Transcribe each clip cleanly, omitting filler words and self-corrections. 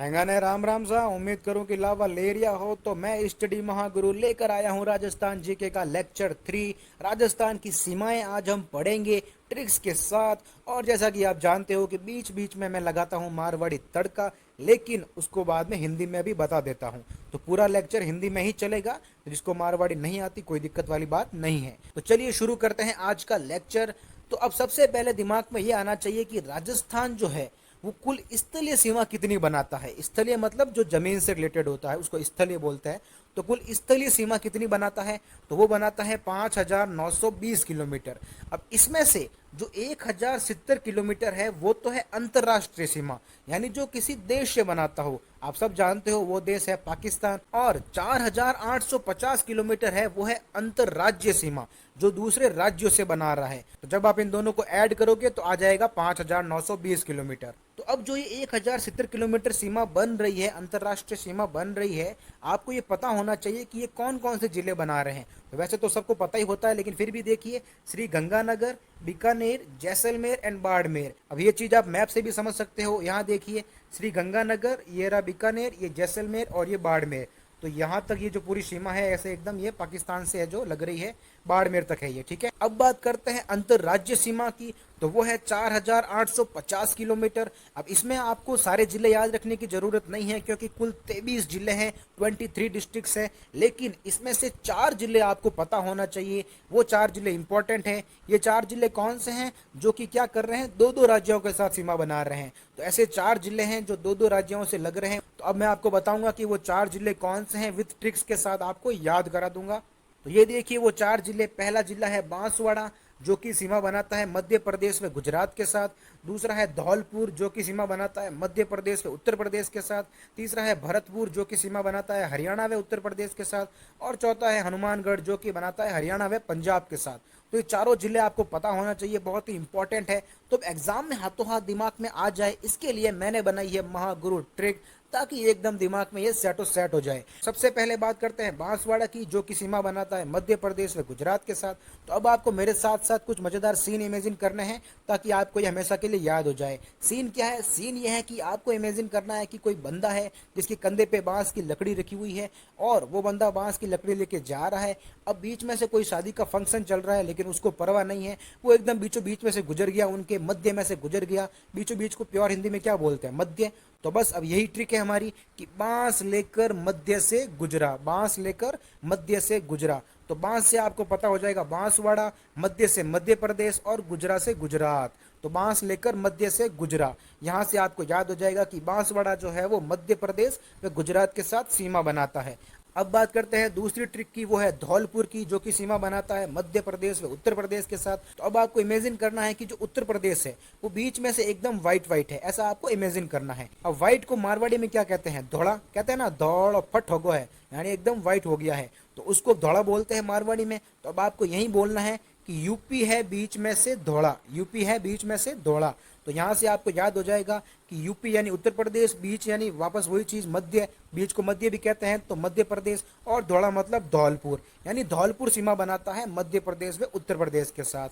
हैंगाने राम राम सा। उम्मीद करूं कि लावा ले रिया हो। तो मैं स्टडी महागुरु लेकर आया हूं राजस्थान जीके का लेक्चर 3। राजस्थान की सीमाएं आज हम पढ़ेंगे ट्रिक्स के साथ। और जैसा कि आप जानते हो कि बीच बीच में मैं लगाता हूं मारवाड़ी तड़का, लेकिन उसको बाद में हिंदी में भी बता देता हूं। तो पूरा लेक्चर हिंदी में ही चलेगा। जिसको मारवाड़ी नहीं आती कोई दिक्कत वाली बात नहीं है। तो चलिए शुरू करते हैं आज का लेक्चर। तो अब सबसे पहले दिमाग में ये आना चाहिए कि राजस्थान जो है वो कुल स्थलीय सीमा कितनी बनाता है। स्थलीय मतलब जो जमीन से रिलेटेड होता है उसको स्थलीय बोलते हैं। तो कुल स्थलीय सीमा कितनी बनाता है, तो वो बनाता है 5,920 किलोमीटर। अब इसमें से जो 1,070 किलोमीटर है वो तो है अंतर्राष्ट्रीय सीमा, यानी जो किसी देश से बनाता हो। आप सब जानते हो वो देश है पाकिस्तान। और 4,850 किलोमीटर है वो है अंतर्राज्यीय सीमा, जो दूसरे राज्यों से बना रहा है। तो जब आप इन दोनों को ऐड करोगे तो आ जाएगा 5,920 किलोमीटर। तो अब जो ये 1,070 किलोमीटर सीमा बन रही है, अंतर्राष्ट्रीय सीमा बन रही है, आपको ये पता होना चाहिए कि ये कौन कौन से जिले बना रहे हैं। तो वैसे तो सबको पता ही होता है, लेकिन फिर भी देखिए, श्री गंगानगर, बीकानेर, जैसलमेर एंड बाड़मेर। अब ये चीज आप मैप से भी समझ सकते हो। यहाँ देखिए, श्री गंगानगर, ये रहा बीकानेर, ये जैसलमेर और ये बाड़मेर। तो यहाँ तक ये जो पूरी सीमा है ऐसे एकदम ये पाकिस्तान से है जो लग रही है, बाड़मेर तक है ये, ठीक है। अब बात करते हैं अंतर्राज्य सीमा की। तो वो है 4,850 किलोमीटर। अब इसमें आपको सारे जिले याद रखने की जरूरत नहीं है, क्योंकि कुल 23 जिले हैं, 23 डिस्ट्रिक्ट्स हैं। लेकिन इसमें से 4 जिले आपको पता होना चाहिए। वो 4 जिले इंपॉर्टेंट हैं। ये 4 जिले कौन से हैं? जो कि क्या कर रहे हैं, दो दो राज्यों के साथ सीमा बना रहे हैं। तो ऐसे 4 जिले हैं जो दो दो राज्यों से लग रहे हैं। तो अब मैं आपको बताऊंगा कि वो 4 जिले कौन से हैं, विथ ट्रिक्स के साथ आपको याद करा दूंगा। तो ये देखिए वो 4 जिले। पहला जिला है बांसवाड़ा, जो कि सीमा बनाता है मध्य प्रदेश व गुजरात के साथ। दूसरा है धौलपुर, जो कि सीमा बनाता है मध्य प्रदेश व उत्तर प्रदेश के साथ। तीसरा है भरतपुर, जो कि सीमा बनाता है हरियाणा व उत्तर प्रदेश के साथ। और चौथा है हनुमानगढ़, जो कि बनाता है हरियाणा व पंजाब के साथ। तो ये चारों जिले आपको पता होना चाहिए, बहुत ही इंपॉर्टेंट है। तो एग्जाम में हाथों हाथ दिमाग में आ जाए, इसके लिए मैंने बनाई है महागुरु ट्रिक, ताकि एकदम दिमाग में ये सेट हो जाए। सबसे पहले बात करते हैं बांसवाड़ा की, जो कि सीमा बनाता है मध्य प्रदेश व गुजरात के साथ। तो अब आपको मेरे साथ साथ कुछ मजेदार सीन इमेजिन करने हैं, ताकि आपको ये हमेशा के लिए याद हो जाए। सीन क्या है? सीन ये है कि आपको इमेजिन करना है कि कोई बंदा है जिसके कंधे पे बांस की लकड़ी रखी हुई है, और वो बंदा बांस की लकड़ी लेके जा रहा है। अब बीच में से कोई शादी का फंक्शन चल रहा है, लेकिन उसको परवाह नहीं है। वो एकदम बीचों बीच में से गुजर गया, उनके मध्य में से गुजर गया। बीचों बीच को प्योर हिंदी में क्या बोलते हैं? मध्य। तो बस अब यही ट्रिक है हमारी कि बांस लेकर मध्य से गुजरा, बांस लेकर मध्य से गुजरा। तो बांस से आपको पता हो जाएगा बांसवाड़ा, मध्य से मध्य प्रदेश और गुजरा से गुजरात। तो बांस लेकर मध्य से गुजरा, यहां से आपको याद हो जाएगा कि बांसवाड़ा जो है वो मध्य प्रदेश व गुजरात के साथ सीमा बनाता है। अब बात करते हैं दूसरी ट्रिक की, वो है धौलपुर की, जो कि सीमा बनाता है मध्य प्रदेश व उत्तर प्रदेश के साथ। तो अब आपको इमेजिन करना है कि जो उत्तर प्रदेश है वो बीच में से एकदम व्हाइट व्हाइट है, ऐसा आपको इमेजिन करना है। अब व्हाइट को मारवाड़ी में क्या कहते हैं? धोड़ा कहते हैं ना, दौड़ और फट हो गया है, यानी एकदम व्हाइट हो गया है, तो उसको धोड़ा बोलते हैं मारवाड़ी में। तो अब आपको यही बोलना है कि यूपी है बीच में से धोड़ा, यूपी है बीच में से धोड़ा। तो यहाँ से आपको याद हो जाएगा कि यूपी यानी उत्तर प्रदेश, बीच यानी वापस वही चीज मध्य, बीच को मध्य भी कहते हैं तो मध्य प्रदेश, और धौड़ा मतलब धौलपुर, यानी धौलपुर सीमा बनाता है मध्य प्रदेश व उत्तर प्रदेश के साथ।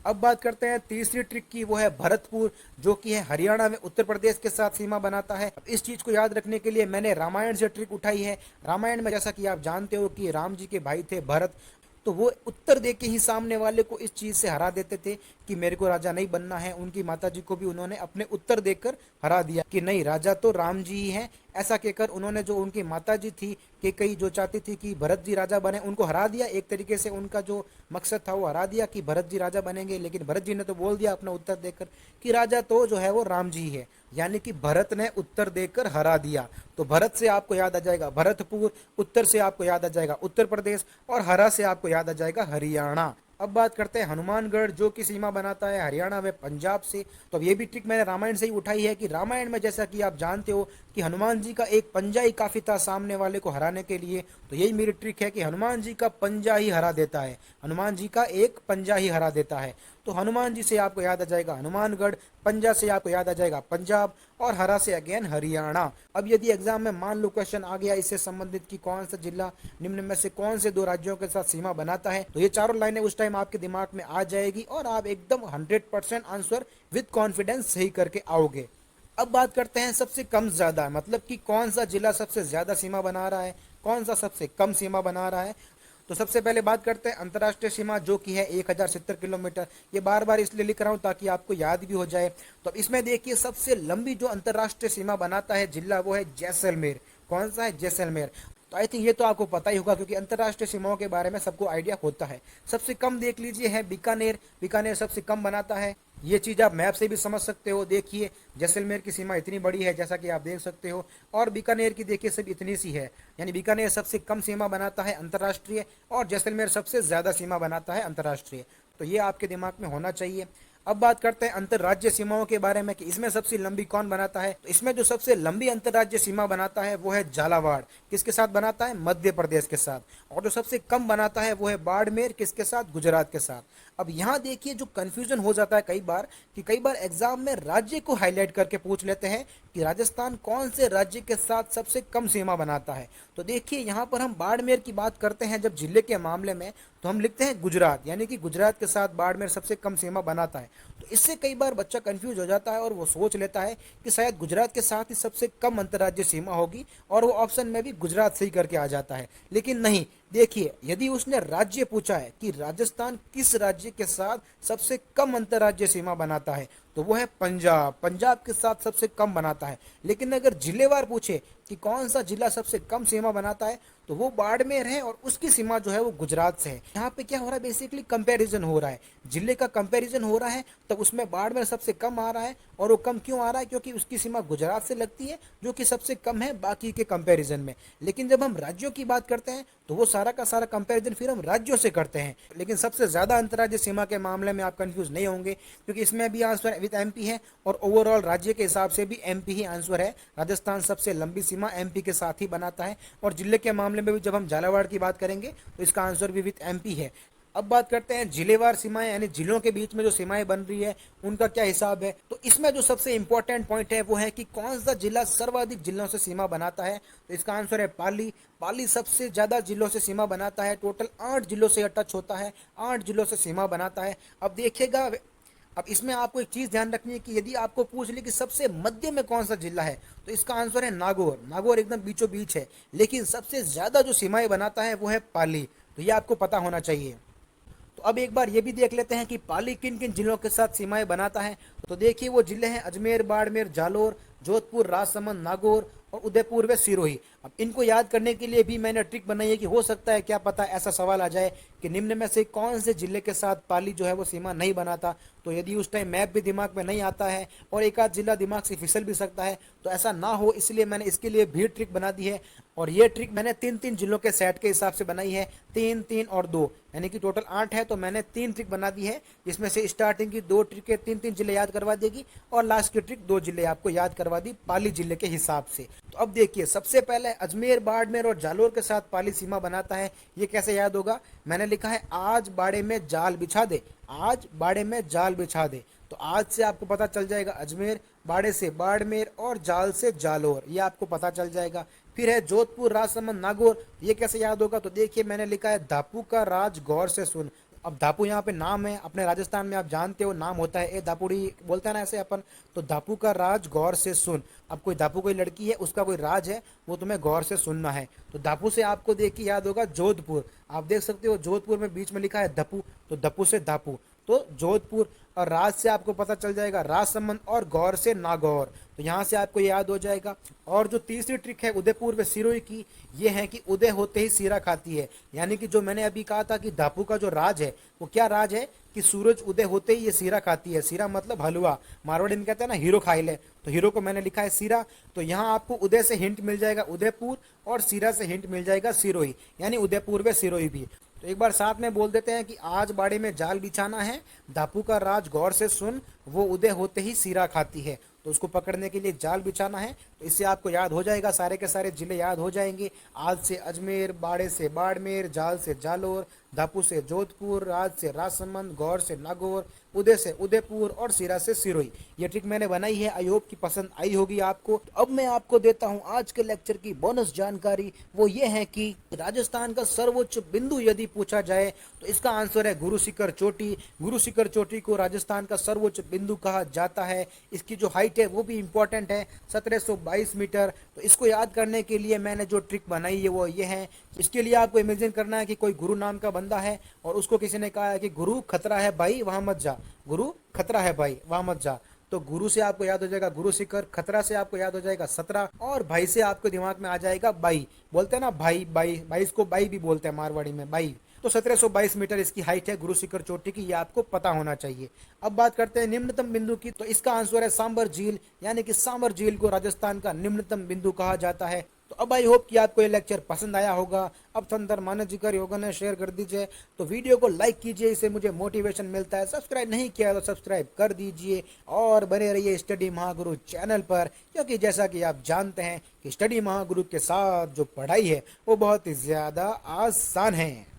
अब बात करते हैं तीसरी ट्रिक की, वो है भरतपुर, जो कि है हरियाणा में उत्तर प्रदेश के साथ सीमा बनाता है। अब इस चीज को याद रखने के लिए मैंने रामायण से ट्रिक उठाई है। रामायण में जैसा कि आप जानते हो कि राम जी के भाई थे भरत, तो वो उत्तर दे के ही सामने वाले को इस चीज से हरा देते थे कि मेरे को राजा नहीं बनना है। उनकी माता जी को भी उन्होंने अपने उत्तर देकर हरा दिया कि नहीं, राजा तो राम जी ही हैं। ऐसा कहकर उन्होंने जो उनकी माता जी थी केकई, जो चाहती थी कि भरत जी राजा बने, उनको हरा दिया। एक तरीके से उनका जो मकसद था वो हरा दिया कि भरत जी राजा बनेंगे। लेकिन भरत जी ने तो बोल दिया अपना उत्तर देकर कि राजा तो जो है वो राम जी है, यानी कि भरत ने उत्तर देकर हरा दिया। तो भरत से आपको याद आ जाएगा भरतपुर, उत्तर से आपको याद आ जाएगा उत्तर प्रदेश, और हरा से आपको याद आ जाएगा हरियाणा। अब बात करते हैं हनुमानगढ़, जो कि सीमा बनाता है हरियाणा व पंजाब से। तो अब ये भी ट्रिक मैंने रामायण से ही उठाई है कि रामायण में जैसा कि आप जानते हो कि हनुमान जी का एक पंजा ही काफी था सामने वाले को हराने के लिए। तो यही मेरी ट्रिक है कि हनुमान जी का पंजा ही हरा देता है, हनुमान जी का एक पंजा ही हरा देता है। तो हनुमान जी से आपको याद आ जाएगा हनुमानगढ़, पंजा से आपको याद आ जाएगा पंजाब, और हरा से अगेन हरियाणा। अब यदि एग्जाम में मान लो क्वेश्चन आ गया इससे संबंधित कि कौन सा जिला निम्न में से कौन से दो राज्यों के साथ सीमा बनाता है, तो ये चारों लाइनें उस टाइम आपके दिमाग में आ जाएगी और आप एकदम 100% आंसर विद कॉन्फिडेंस सही करके आओगे। अब बात करते हैं सबसे कम ज्यादा, मतलब कि कौन सा जिला सबसे ज्यादा सीमा बना रहा है, कौन सा सबसे कम सीमा बना रहा है। तो सबसे पहले बात करते हैं अंतर्राष्ट्रीय सीमा, जो कि है 1070 किलोमीटर। ये बार बार इसलिए लिख रहा हूँ ताकि आपको याद भी हो जाए। तो अब इसमें देखिए सबसे लंबी जो अंतर्राष्ट्रीय सीमा बनाता है जिला, वो है जैसलमेर। कौन सा है? जैसलमेर। तो आई थिंक ये तो आपको पता ही होगा, क्योंकि अंतर्राष्ट्रीय सीमाओं के बारे में सबको आइडिया होता है। सबसे कम देख लीजिए है बीकानेर। बीकानेर सबसे कम बनाता है। ये चीज आप मैप से भी समझ सकते हो। देखिए जैसलमेर की सीमा इतनी बड़ी है जैसा कि आप देख सकते हो, और बीकानेर की देखिए सिर्फ इतनी सी है। यानी बीकानेर सबसे कम सीमा बनाता है अंतर्राष्ट्रीय, और जैसलमेर सबसे ज्यादा सीमा बनाता है अंतर्राष्ट्रीय। तो ये आपके दिमाग में होना चाहिए। अब बात करते हैं अंतर्राज्यीय सीमाओं के बारे में कि इसमें सबसे लंबी कौन बनाता है। तो इसमें जो सबसे लंबी अंतर्राज्यीय सीमा बनाता है वो है झालावाड़। किसके साथ बनाता है? मध्य प्रदेश के साथ। और जो सबसे कम बनाता है वो है बाड़मेर। किसके साथ? गुजरात के साथ। अब यहाँ देखिए जो कंफ्यूजन हो जाता है कई बार, कि कई बार एग्जाम में राज्य को हाईलाइट करके पूछ लेते हैं कि राजस्थान कौन से राज्य के साथ सबसे कम सीमा बनाता है। तो देखिए यहाँ पर हम बाड़मेर की बात करते हैं जब जिले के मामले में, तो हम लिखते हैं गुजरात, यानी कि गुजरात के साथ बाड़मेर सबसे कम सीमा बनाता है। तो इससे कई बार बच्चा कंफ्यूज हो जाता है और वो सोच लेता है कि शायद गुजरात के साथ ही सबसे कम अंतर्राज्यीय सीमा होगी, और वो ऑप्शन में भी गुजरात सही करके आ जाता है। लेकिन नहीं, देखिए यदि उसने राज्य पूछा है कि राजस्थान किस राज्य के साथ सबसे कम अंतर्राज्यीय सीमा बनाता है, तो वो है पंजाब। पंजाब के साथ सबसे कम बनाता है। लेकिन अगर जिलेवार पूछे कि कौन सा जिला सबसे कम सीमा बनाता है, तो वो बाड़मेर है, और उसकी सीमा जो है वो गुजरात से है। यहाँ पे क्या हो रहा है? बेसिकली कंपैरिजन हो रहा है, जिले का कंपैरिजन हो रहा है। तब उसमें बाड़मेर सबसे कम आ रहा है, और वो कम क्यों आ रहा है? क्योंकि उसकी सीमा गुजरात से लगती है, जो कि सबसे कम है बाकी के कंपैरिजन में। लेकिन जब हम राज्यों की बात करते हैं तो वो सारा का सारा कंपैरिजन फिर हम राज्यों से करते हैं। लेकिन सबसे ज्यादा अंतर्राज्यीय सीमा के मामले में आप कंफ्यूज नहीं होंगे, क्योंकि इसमें भी आंसर विद एमपी है, और ओवरऑल राज्य के हिसाब से भी एमपी ही आंसर है। राजस्थान सबसे लंबी सीमा एमपी के साथ ही बनाता है। और जिले के मामले में भी जब हम झालावाड़ की बात करेंगे तो इसका आंसर भी विद एमपी है। अब बात करते हैं जिलेवार सीमाएं, यानी जिलों के बीच में जो सीमाएं बन रही है उनका क्या हिसाब है। तो इसमें जो सबसे इंपॉर्टेंट पॉइंट है वो है कि कौन सा जिला सर्वाधिक जिलों से सीमा बनाता है। तो इसका आंसर है पाली। पाली सबसे ज्यादा जिलों से सीमा बनाता है, टोटल 8 जिलों से टच होता है, 8 जिलों से सीमा बनाता है। अब देखिएगा, अब इसमें आपको एक चीज ध्यान रखनी है कि यदि आपको पूछ ले कि सबसे मध्य में कौन सा जिला है, तो इसका आंसर है नागौर। नागौर एकदम बीचों बीच है, लेकिन सबसे ज्यादा जो सीमाएं बनाता है वो है पाली। तो ये आपको पता होना चाहिए। तो अब एक बार ये भी देख लेते हैं कि पाली किन किन जिलों के साथ सीमाएं बनाता है। तो देखिए वो जिले हैं अजमेर, बाड़मेर, जालोर, जोधपुर, राजसमंद, नागौर और उदयपुर व सिरोही। अब इनको याद करने के लिए भी मैंने ट्रिक बनाई है कि हो सकता है क्या पता ऐसा सवाल आ जाए कि निम्न में से कौन से जिले के साथ पाली जो है वो सीमा नहीं बनाता। तो यदि उस टाइम मैप भी दिमाग में नहीं आता है और एक आध जिला दिमाग से फिसल भी सकता है, तो ऐसा ना हो इसलिए मैंने इसके लिए भी ट्रिक बना दी है। और ये ट्रिक मैंने 3-3 जिलों के सेट के हिसाब से बनाई है, 3, 3 और 2, यानी कि टोटल 8 है। तो मैंने 3 ट्रिक बना दी है, जिसमें से स्टार्टिंग की 2 ट्रिक 3-3 जिले याद करवा देगी, और लास्ट की ट्रिक 2 जिले आपको याद करवा दी पाली जिले के हिसाब से। तो अब देखिए सबसे पहले अजमेर, बाड़मेर और जालोर के साथ पाली सीमा बनाता है। ये कैसे याद होगा? मैंने लिखा है आज बाड़े में जाल बिछा दे, आज बाड़े में जाल बिछा दे। तो आज से आपको पता चल जाएगा अजमेर, बाड़े से बाड़मेर और जाल से जालोर, ये आपको पता चल जाएगा। फिर है जोधपुर, राजसमंद, नागौर। ये कैसे याद होगा? तो देखिए मैंने लिखा है धापू का राज गौर से सुन। अब धापू यहाँ पे नाम है, अपने राजस्थान में आप जानते हो नाम होता है, ए धापुड़ी बोलते हैं ना ऐसे अपन। तो धापू का राज गौर से सुन। अब कोई धापू कोई लड़की है, उसका कोई राज है, वो तुम्हें गौर से सुनना है। तो धापू से आपको देख के याद होगा जोधपुर। आप देख सकते हो जोधपुर में बीच में लिखा है धपू, तो धपू से धापू, तो जोधपुर। और राज से आपको पता चल जाएगा राजसमंद, और गौर से नागौर। तो यहाँ से आपको याद हो जाएगा। और जो तीसरी ट्रिक है उदयपुर व सिरोही की, ये है कि उदय होते ही सीरा खाती है। यानी कि जो मैंने अभी कहा था कि धापू का जो राज है वो क्या राज है कि सूरज उदय होते ही ये सीरा खाती है। सीरा मतलब हलवा, मारवाड़ी में कहते हैं ना हीरो खाई ले, तो हीरो को मैंने लिखा है सीरा। तो यहाँ आपको उदय से हिंट मिल जाएगा उदयपुर, और सीरा से हिंट मिल जाएगा सिरोही, यानी उदयपुर व सिरोही भी। तो एक बार साथ में बोल देते हैं कि आज बाड़े में जाल बिछाना है, धापू का राज गौर से सुन, वो उदय होते ही सीरा खाती है। तो उसको पकड़ने के लिए जाल बिछाना है। तो इससे आपको याद हो जाएगा, सारे के सारे जिले याद हो जाएंगे। आज से अजमेर, बाड़े से बाड़मेर, जाल से जालोर, दापू से जोधपुर, राज से राजसमंद, गौर से नागौर, उदय से उदयपुर और सिरा से सिरोही। ये ट्रिक मैंने बनाई है, आई होप की पसंद आई होगी आपको। अब मैं आपको देता हूँ आज के लेक्चर की बोनस जानकारी। वो ये है कि राजस्थान का सर्वोच्च बिंदु यदि पूछा जाए तो इसका आंसर है गुरु शिखर चोटी। गुरु शिखर चोटी को राजस्थान का सर्वोच्च बिंदु कहा जाता है। इसकी जो हाइट है वो भी इंपॉर्टेंट है, 1722 मीटर। तो इसको याद करने के लिए मैंने जो ट्रिक बनाई है वो ये है। इसके लिए आपको इमेजिन करना है कि कोई गुरु नाम का बंदा है और उसको किसी ने कहा है कि गुरु खतरा है भाई वहां मत जा, गुरु खतरा है भाई वहां मत जा। तो गुरु से आपको याद हो जाएगा गुरु शिखर, खतरा से आपको याद हो जाएगा 17 और भाई से आपके दिमाग में आ जाएगा बाई। बोलते हैं ना भाई, बाई, बाईस को बाई भी बोलते हैं मारवाड़ी में, बाई। तो 1722 मीटर इसकी हाइट है गुरु शिखर चोटी की, ये आपको पता होना चाहिए। अब बात करते हैं निम्नतम बिंदु की, तो इसका आंसर है सांबर झील, यानी कि सांबर झील को राजस्थान का निम्नतम बिंदु कहा जाता है। तो अब आई होप कि आपको ये लेक्चर पसंद आया होगा। अब संतर मानस जी कर योगन है, शेयर कर दीजिए। तो वीडियो को लाइक कीजिए, इससे मुझे मोटिवेशन मिलता है। सब्सक्राइब नहीं किया तो सब्सक्राइब कर दीजिए और बने रहिए स्टडी महागुरु चैनल पर, क्योंकि जैसा कि आप जानते हैं कि स्टडी महागुरु के साथ जो पढ़ाई है वो बहुत ही ज़्यादा आसान है।